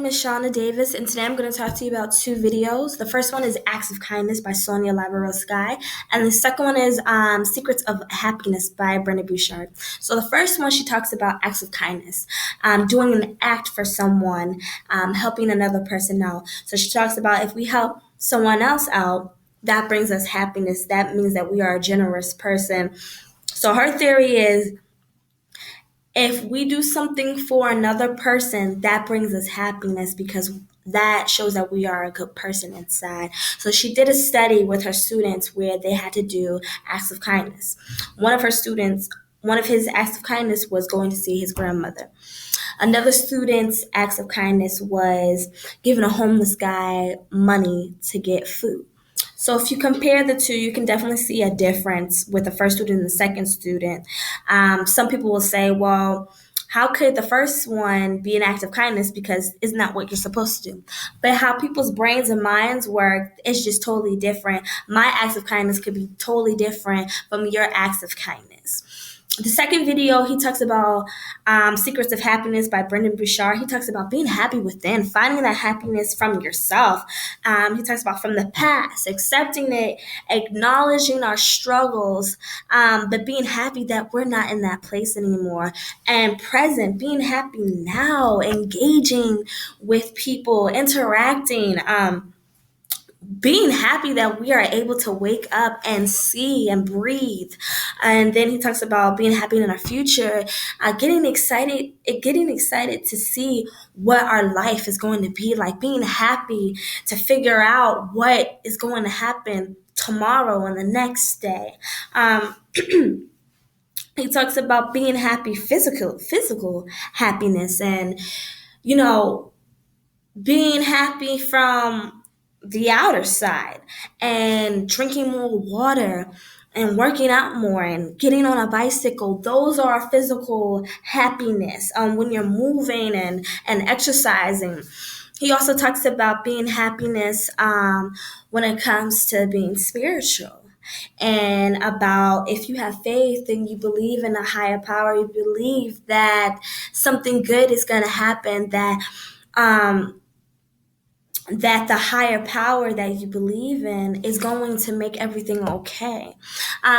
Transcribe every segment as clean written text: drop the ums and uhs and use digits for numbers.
name is Shauna Davis, and today I'm going to talk to you about two videos. The first one is Acts of Kindness by Sonia Labaroskei, and the second one is Secrets of Happiness by Brendon Burchard. So the first one, she talks about acts of kindness, doing an act for someone, helping another person out. So she talks about if we help someone else out, that brings us happiness. That means that we are a generous person. So her theory is if we do something for another person, that brings us happiness because that shows that we are a good person inside. So she did a study with her students where they had to do acts of kindness. One of his acts of kindness was going to see his grandmother. Another student's acts of kindness was giving a homeless guy money to get food. So if you compare the two, you can definitely see a difference with the first student and the second student. Some people will say, well, how could the first one be an act of kindness because isn't that what you're supposed to do? But how people's brains and minds work is just totally different. My acts of kindness could be totally different from your acts of kindness. The second video, he talks about Secrets of Happiness by Brendon Burchard. He talks about being happy within, finding that happiness from yourself. He talks about from the past, accepting it, acknowledging our struggles, but being happy that we're not in that place anymore. And present, being happy now, engaging with people, interacting. Being happy that we are able to wake up and see and breathe. And then he talks about being happy in our future, getting excited to see what our life is going to be like, being happy to figure out what is going to happen tomorrow and the next day. He talks about being happy, physical happiness, and you know being happy from the outer side and drinking more water and working out more and getting on a bicycle. Those are our physical happiness when you're moving and exercising. He also talks about being happiness when it comes to being spiritual and about if you have faith and you believe in a higher power, you believe that something good is going to happen, um, that the higher power that you believe in is going to make everything okay.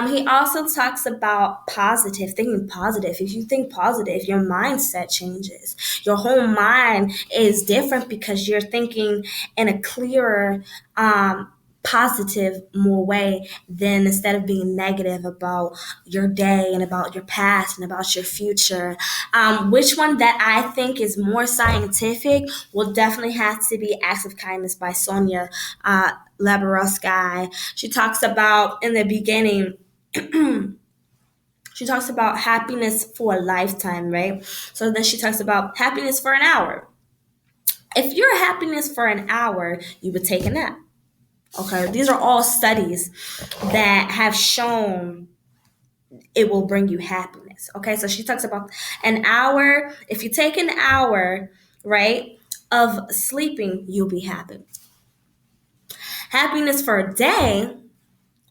He also talks about thinking positive. If you think positive, your mindset changes. Your whole mind is different because you're thinking in a clearer, positive more way than instead of being negative about your day and about your past and about your future. Which one that I think is more scientific will definitely have to be Acts of Kindness by Sonia Labaroskei. She talks about in the beginning, she talks about happiness for a lifetime, right? So then she talks about happiness for an hour. If you're happiness for an hour, you would take a nap. Okay, these are all studies that have shown it will bring you happiness. Okay, so she talks about an hour. If you take an hour, right, of sleeping, you'll be happy. Happiness for a day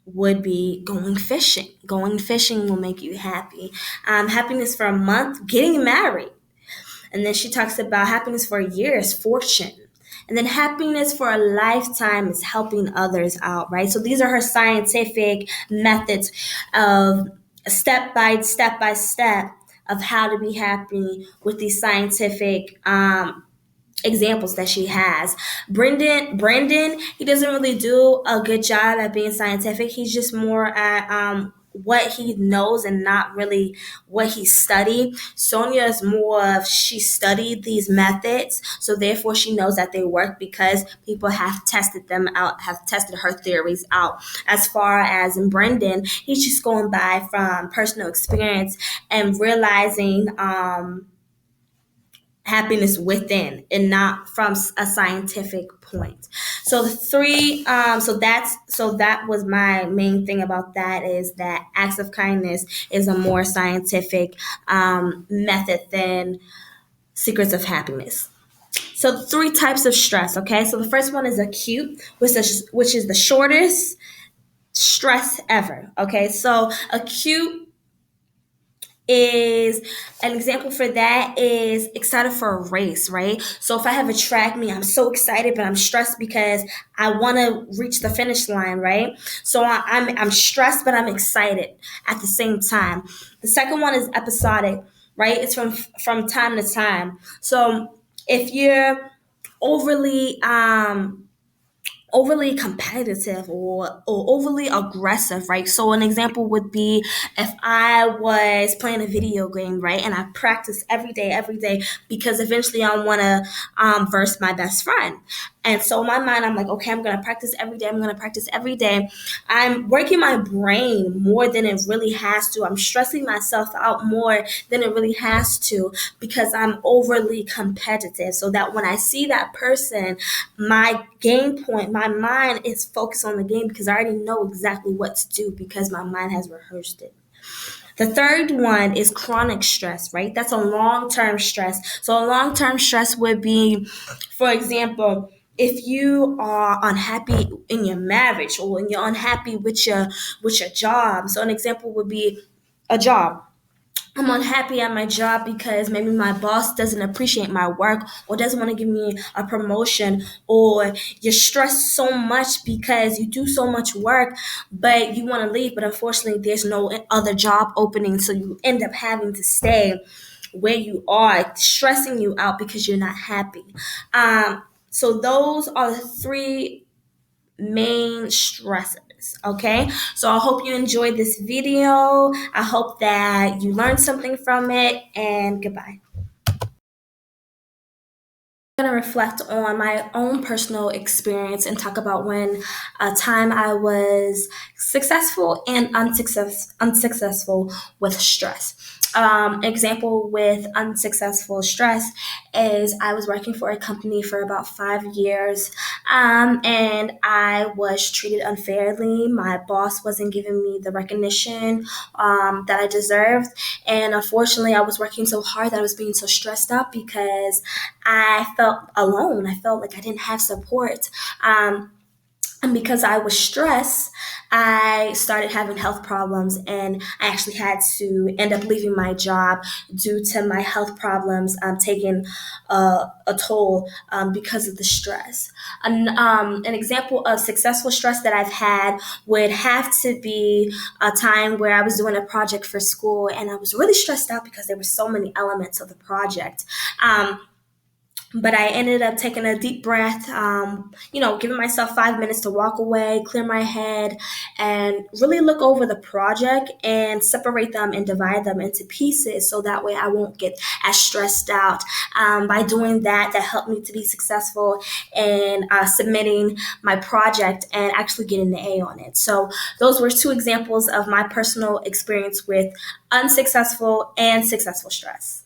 would be going fishing. Going fishing will make you happy. Happiness for a month, getting married. And then she talks about happiness for a year is fortune. And then happiness for a lifetime is helping others out, right? So these are her scientific methods of step by step of how to be happy with these scientific examples that she has. Brendon, he doesn't really do a good job at being scientific. He's just more at what he knows and not really what he studied. Sonia is more of she studied these methods, so therefore she knows that they work because people have tested them out, have tested her theories out. As far as in Brendon, he's just going by from personal experience and realizing happiness within and not from a scientific point. So the three so that was my main thing about that is that acts of kindness is a more scientific method than secrets of happiness. So the three types of stress. Okay, so the first one is acute, which is the shortest stress ever. Okay, so acute is an example for that is excited for a race, right? So if I have a track meet, I'm so excited, but I'm stressed because I want to reach the finish line, right? So I'm stressed, but I'm excited at the same time. The second one is episodic, right? It's from time to time. So if you're overly overly competitive or overly aggressive, right? So an example would be if I was playing a video game, right, and I practice every day, because eventually I want to verse my best friend. And so in my mind, I'm like, okay, I'm going to practice every day. I'm going to practice every day. I'm working my brain more than it really has to. I'm stressing myself out more than it really has to because I'm overly competitive. So that when I see that person, my game point, my mind is focused on the game because I already know exactly what to do because my mind has rehearsed it. The third one is chronic stress, right? That's a long term stress. So, a long term stress would be, for example, if you are unhappy in your marriage or when you're unhappy with your job. So, an example would be a job. I'm unhappy at my job because maybe my boss doesn't appreciate my work or doesn't want to give me a promotion, or you're stressed so much because you do so much work but you want to leave, but unfortunately there's no other job opening, so you end up having to stay where you are, stressing you out because you're not happy. So those are the three main stressors. Okay, so I hope you enjoyed this video. I hope that you learned something from it, and goodbye. I'm going to reflect on my own personal experience and talk about when a time I was successful and unsuccessful with stress. Example with unsuccessful stress is I was working for a company for about 5 years, and I was treated unfairly. My boss wasn't giving me the recognition that I deserved, and unfortunately, I was working so hard that I was being so stressed out because I felt alone. I felt like I didn't have support. And because I was stressed, I started having health problems, and I actually had to end up leaving my job due to my health problems taking a toll because of the stress. An example of successful stress that I've had would have to be a time where I was doing a project for school, and I was really stressed out because there were so many elements of the project. But I ended up taking a deep breath, giving myself 5 minutes to walk away, clear my head, and really look over the project and separate them and divide them into pieces so that way I won't get as stressed out. By doing that, that helped me to be successful in submitting my project and actually getting the A on it. So, those were two examples of my personal experience with unsuccessful and successful stress.